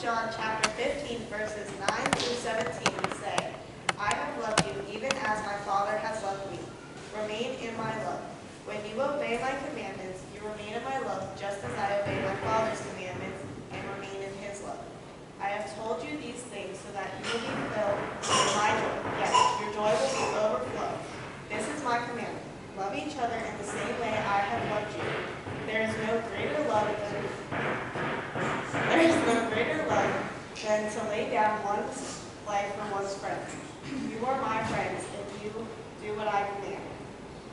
John chapter 15, verses 9 through 17 say, I have loved you even as my Father has loved me. Remain in my love. When you obey my commandments, you remain in my love, just as I obey my Father's commandments and remain in his love. I have told you these things so that you will be filled with my joy. Yes, your joy will be overflow. This is my commandment. Love each other in the same way I have loved you. There is no greater love than to lay down one's life for one's friends. You are my friends if you do what I command.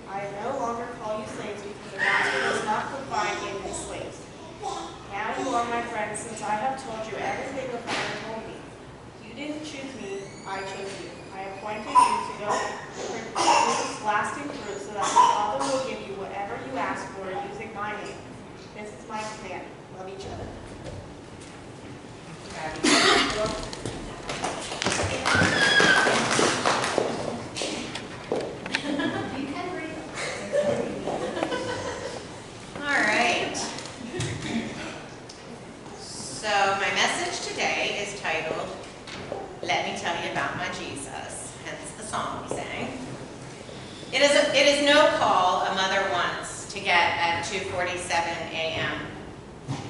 I no longer call you slaves because the master does not confine in his slaves. Now you are my friends since I have told you everything the Father told me. You didn't choose me, I chose you. I appointed you to go produce lasting fruit so that the Father will give you whatever you ask for using my name. This is my command. Love each other. All right. So my message today is titled, Let Me Tell You About My Jesus, hence the song we sang. It is no call a mother wants to get at 2:47 a.m.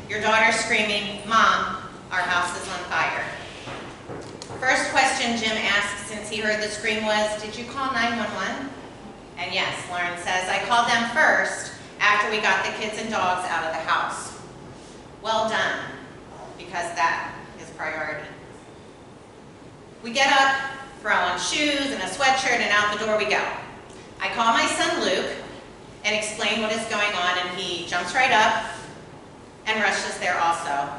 Your daughter screaming, Mom, our house is on fire. First question Jim asked since he heard the scream was, did you call 911? And yes, Lauren says, I called them first after we got the kids and dogs out of the house. Well done, because that is priority. We get up, throw on shoes and a sweatshirt, and out the door we go. I call my son Luke and explain what is going on, and he jumps right up and rushes there also.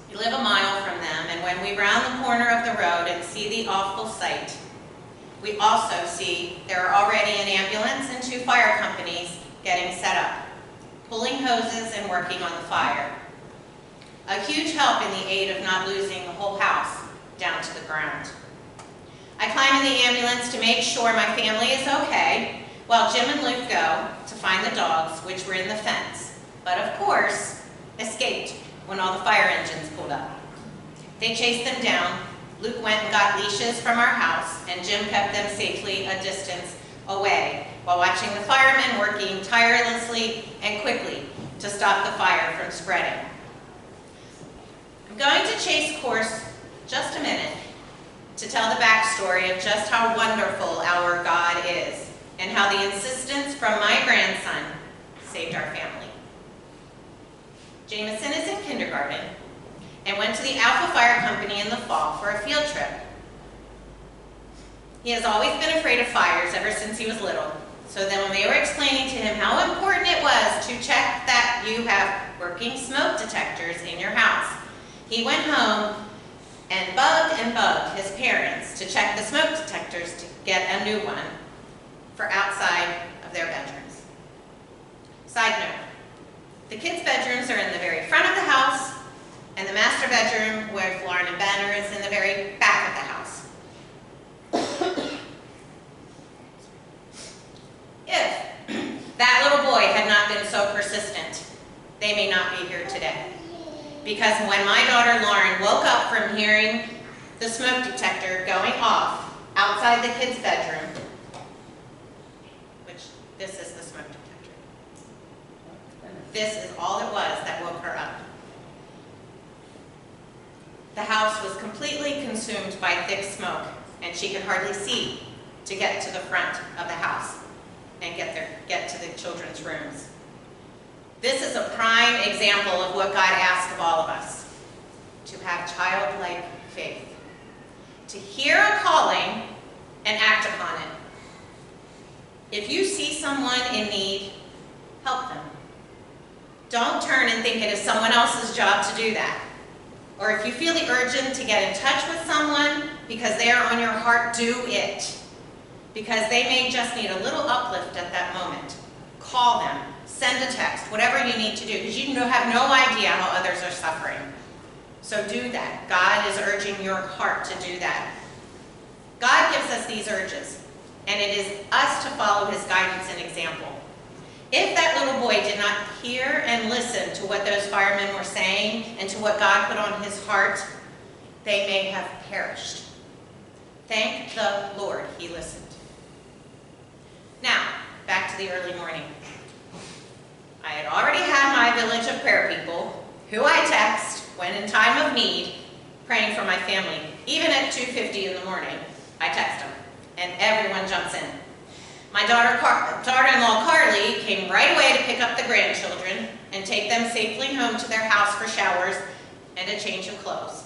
We live a mile from them, and when we round the corner of the road and see the awful sight, we also see there are already an ambulance and 2 fire companies getting set up, pulling hoses and working on the fire. A huge help in the aid of not losing the whole house down to the ground. I climb in the ambulance to make sure my family is okay, while Jim and Luke go to find the dogs, which were in the fence, but of course, escaped when all the fire engines pulled up. They chased them down. Luke went and got leashes from our house, and Jim kept them safely a distance away while watching the firemen working tirelessly and quickly to stop the fire from spreading. I'm going to chase course just a minute to tell the backstory of just how wonderful our God is and how the insistence from my grandson saved our family. Jameson is in kindergarten and went to the Alpha Fire Company in the fall for a field trip. He has always been afraid of fires ever since he was little, so then when they were explaining to him how important it was to check that you have working smoke detectors in your house, he went home and bugged his parents to check the smoke detectors to get a new one for outside of their bedrooms. Side note, the kids' bedrooms are in the very front of the house, and the master bedroom where Lauren and Ben are is in the very back of the house. If that little boy had not been so persistent, they may not be here today. Because when my daughter Lauren woke up from hearing the smoke detector going off outside the kids' bedroom, which this is the smoke detector. This is all it was that woke her up. The house was completely consumed by thick smoke, and she could hardly see to get to the front of the house and get to the children's rooms. This is a prime example of what God asks of all of us, to have childlike faith, to hear a calling and act upon it. If you see someone in need, help them. Don't turn and think it is someone else's job to do that. Or if you feel the urgent to get in touch with someone because they are on your heart, do it. Because they may just need a little uplift at that moment. Call them, send a text, whatever you need to do, because you have no idea how others are suffering. So do that. God is urging your heart to do that. God gives us these urges, and it is us to follow his guidance and example. If that little boy did not hear and listen to what those firemen were saying and to what God put on his heart, they may have perished. Thank the Lord he listened. Now, back to the early morning. I had already had my village of prayer people, who I text when in time of need, praying for my family. Even at 2:50 in the morning, I text them, and everyone jumps in. My daughter-in-law Carly came right away to pick up the grandchildren and take them safely home to their house for showers and a change of clothes,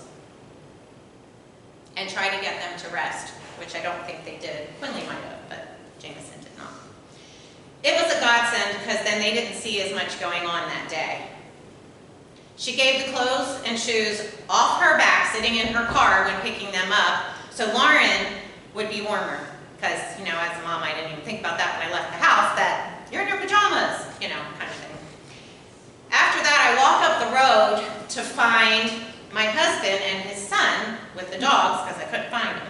and try to get them to rest, which I don't think they did. Quinley might have, but Jameson did not. It was a godsend because then they didn't see as much going on that day. She gave the clothes and shoes off her back sitting in her car when picking them up, so Lauren would be warmer. Because, you know, as a mom, I didn't even think about that when I left the house, that you're in your pajamas, you know, kind of thing. After that, I walk up the road to find my husband and his son with the dogs, because I couldn't find them.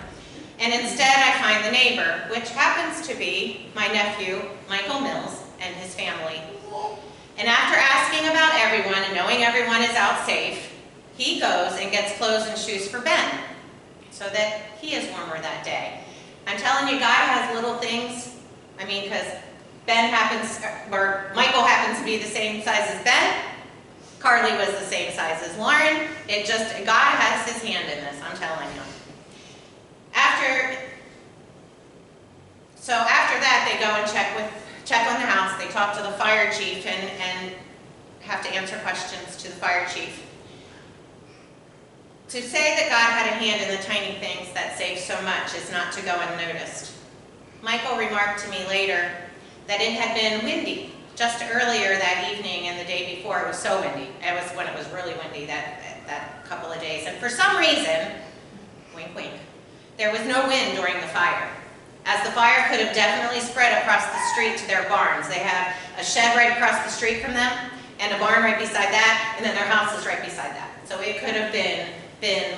And instead, I find the neighbor, which happens to be my nephew, Michael Mills, and his family. And after asking about everyone and knowing everyone is out safe, he goes and gets clothes and shoes for Ben, so that he is warmer that day. I'm telling you, God has little things. I mean, because Michael happens to be the same size as Ben. Carly was the same size as Lauren. God has his hand in this, I'm telling you. After that, they go and check on the house. They talk to the fire chief and have to answer questions to the fire chief. To say that God had a hand in the tiny things that save so much is not to go unnoticed. Michael remarked to me later that it had been windy just earlier that evening and the day before. It was so windy. It was when it was really windy that couple of days. And for some reason, wink, wink, there was no wind during the fire, as the fire could have definitely spread across the street to their barns. They have a shed right across the street from them and a barn right beside that, and then their house is right beside that. So it could have been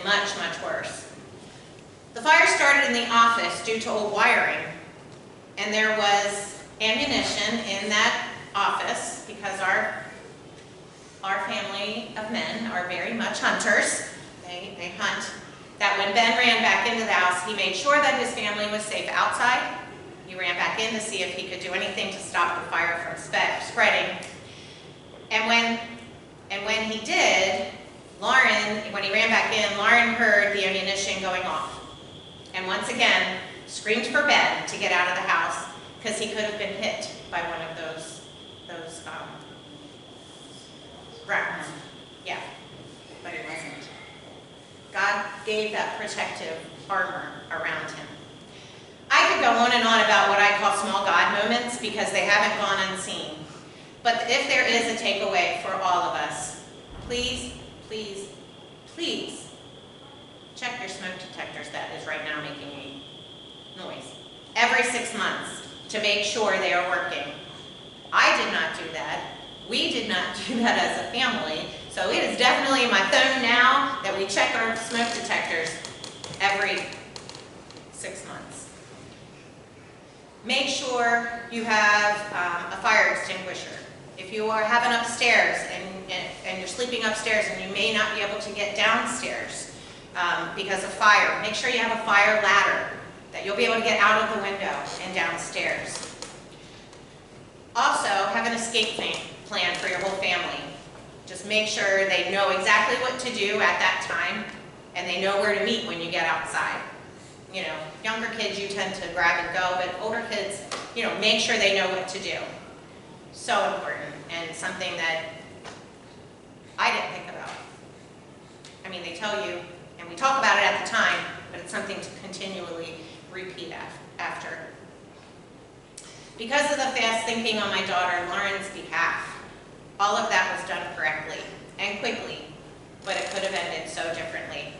much, much worse. The fire started in the office due to old wiring, and there was ammunition in that office because our family of men are very much hunters. They hunt. That when Ben ran back into the house, he made sure that his family was safe outside. He ran back in to see if he could do anything to stop the fire from spreading. And when he did, when he ran back in, Lauren heard the ammunition going off. And once again, screamed for Ben to get out of the house because he could have been hit by one of those rounds. Yeah, but it wasn't. God gave that protective armor around him. I could go on and on about what I call small God moments because they haven't gone unseen. But if there is a takeaway for all of us, please, please, please check your smoke detectors that is right now making a noise every 6 months to make sure they are working. I did not do that. We did not do that as a family. So it is definitely in my phone now that we check our smoke detectors every 6 months. Make sure you have a fire extinguisher. If you are having upstairs and you're sleeping upstairs and you may not be able to get downstairs because of fire, make sure you have a fire ladder that you'll be able to get out of the window and downstairs. Also, have an escape plan for your whole family. Just make sure they know exactly what to do at that time and they know where to meet when you get outside. You know, younger kids you tend to grab and go, but older kids, you know, make sure they know what to do. So important, and something that I didn't think about. I mean, they tell you, and we talk about it at the time, but it's something to continually repeat after. Because of the fast thinking on my daughter Lauren's behalf, all of that was done correctly and quickly, but it could have ended so differently.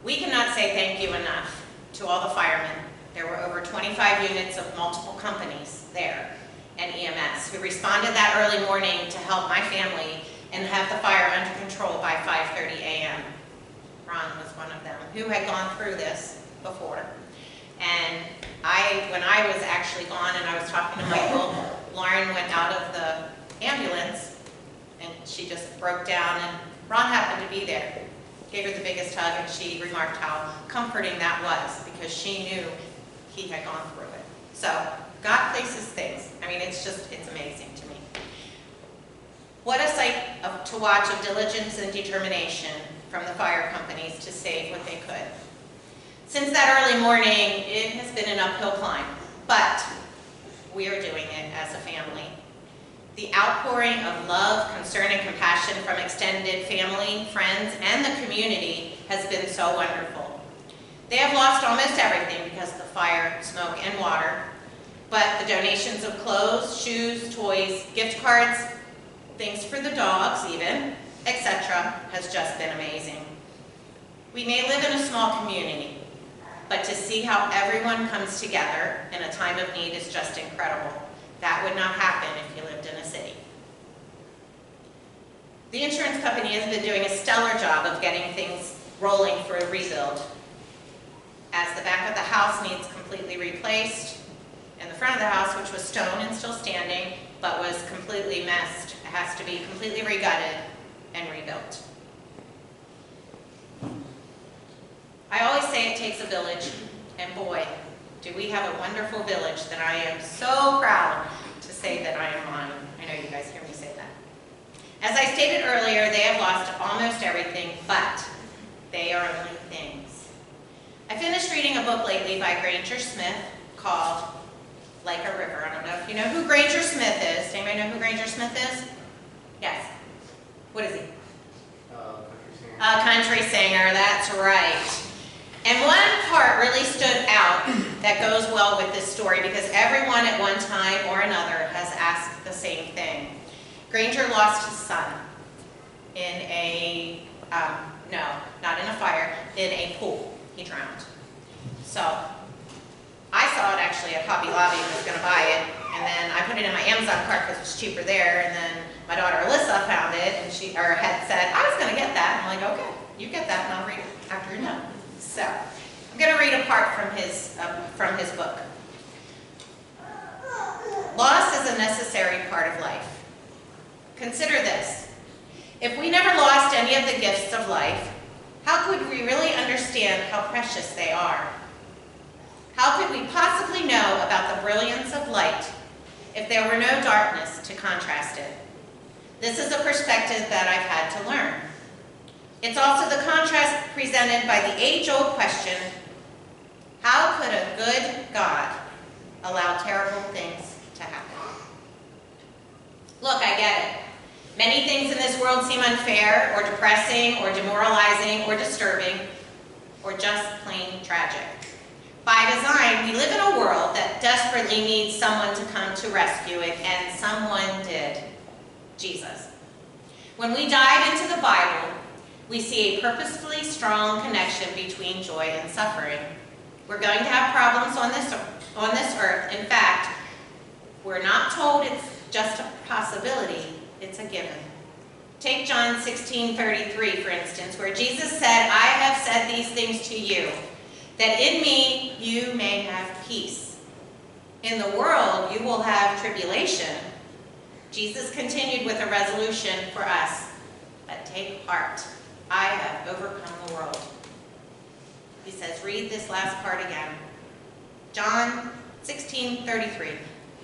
We cannot say thank you enough to all the firemen. There were over 25 units of multiple companies there and EMS who responded that early morning to help my family and have the fire under control by 5:30 a.m. Ron was one of them who had gone through this before. And when I was actually gone and I was talking to Michael, Lauren went out of the ambulance and she just broke down, and Ron happened to be there. Gave her the biggest hug, and she remarked how comforting that was because she knew he had gone through it. So God places things. I mean, it's amazing to me. What a sight to watch of diligence and determination from the fire companies to save what they could. Since that early morning, it has been an uphill climb, but we are doing it as a family. The outpouring of love, concern, and compassion from extended family, friends, and the community has been so wonderful. They have lost almost everything because of the fire, smoke, and water, but the donations of clothes, shoes, toys, gift cards, things for the dogs even, etc., has just been amazing. We may live in a small community, but to see how everyone comes together in a time of need is just incredible. That would not happen if you lived in a city. The insurance company has been doing a stellar job of getting things rolling for a rebuild. As the back of the house needs completely replaced, and the front of the house, which was stone and still standing, but was completely messed, has to be completely regutted and rebuilt. I always say it takes a village, and boy, do we have a wonderful village that I am so proud to say that I am on. I know you guys hear me say that. As I stated earlier, they have lost almost everything, but they are only things. I finished reading a book lately by Granger Smith called Like a River. I don't know if you know who Granger Smith is. Anybody know who Granger Smith is? Yes. What is he? Country singer. A country singer, that's right. And one part really stood out that goes well with this story because everyone at one time or another has asked the same thing. Granger lost his son in a, no, not in a fire, in a pool. He drowned. So I saw it actually at Hobby Lobby and was going to buy it, and then I put it in my Amazon cart because it was cheaper there, and then my daughter Alyssa found it, and had said, I was going to get that. And I'm like, okay, you get that, and I'll read it after you're done. So I'm going to read a part from his book. Loss is a necessary part of life. Consider this. If we never lost any of the gifts of life, how could we really understand how precious they are? How could we possibly know about the brilliance of light if there were no darkness to contrast it? This is a perspective that I've had to learn. It's also the contrast presented by the age-old question, how could a good God allow terrible things to happen? Look, I get it. Many things in this world seem unfair, or depressing, or demoralizing, or disturbing, or just plain tragic. By design, we live in a world that desperately needs someone to come to rescue it, and someone did. Jesus. When we dive into the Bible, we see a purposefully strong connection between joy and suffering. We're going to have problems on this earth. In fact, we're not told it's just a possibility, it's a given. Take John 16:33, for instance, where Jesus said, I have said these things to you, that in me you may have peace. In the world you will have tribulation. Jesus continued with a resolution for us, but take heart, I have overcome the world. He says, read this last part again. John 16:33.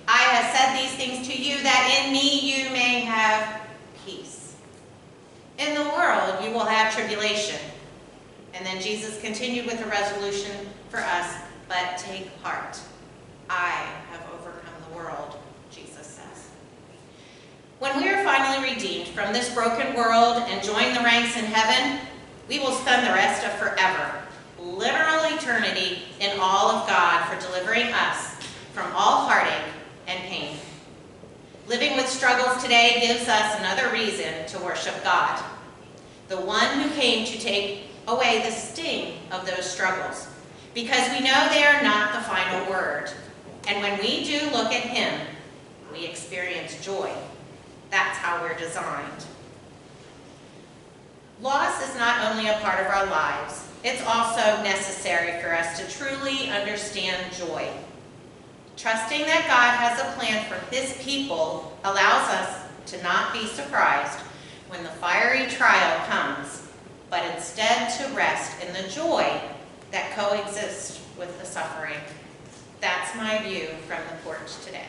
I have said these things to you that in me you may have peace. In the world you will have tribulation. And then Jesus continued with a resolution for us, but take heart. I have overcome the world, Jesus says. When we are finally redeemed from this broken world and join the ranks in heaven, we will spend the rest of forever, literal eternity, in all of God for delivering us from all heartache and pain. Living with struggles today gives us another reason to worship God, the one who came to take away the sting of those struggles, because we know they are not the final word. And when we do look at him, we experience joy. That's how we're designed. Loss is not only a part of our lives, it's also necessary for us to truly understand joy. Trusting that God has a plan for his people allows us to not be surprised when the fiery trial comes, but instead to rest in the joy that coexists with the suffering. That's my view from the porch today.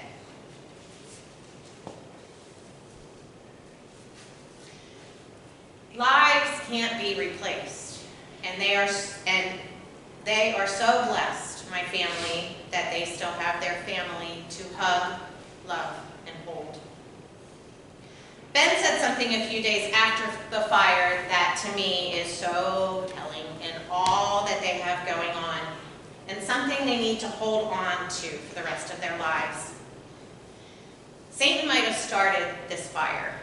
Lives can't be replaced, and they are so blessed, my family, that they still have their family to hug, love, and hold. Ben said something a few days after the fire that to me is so telling in all that they have going on, and something they need to hold on to for the rest of their lives. Satan might have started this fire,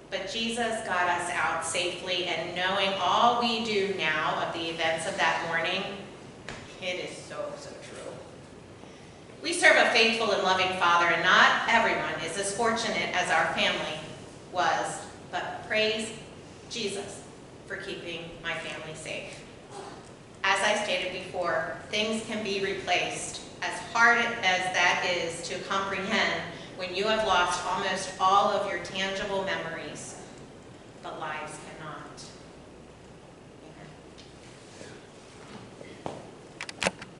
but Jesus got us out safely, and knowing all we do now of the events of that morning, it is so true. We serve a faithful and loving Father, and not everyone is as fortunate as our family was, but praise Jesus for keeping my family safe. As I stated before, things can be replaced, as hard as that is to comprehend when you have lost almost all of your tangible memories, but lives cannot.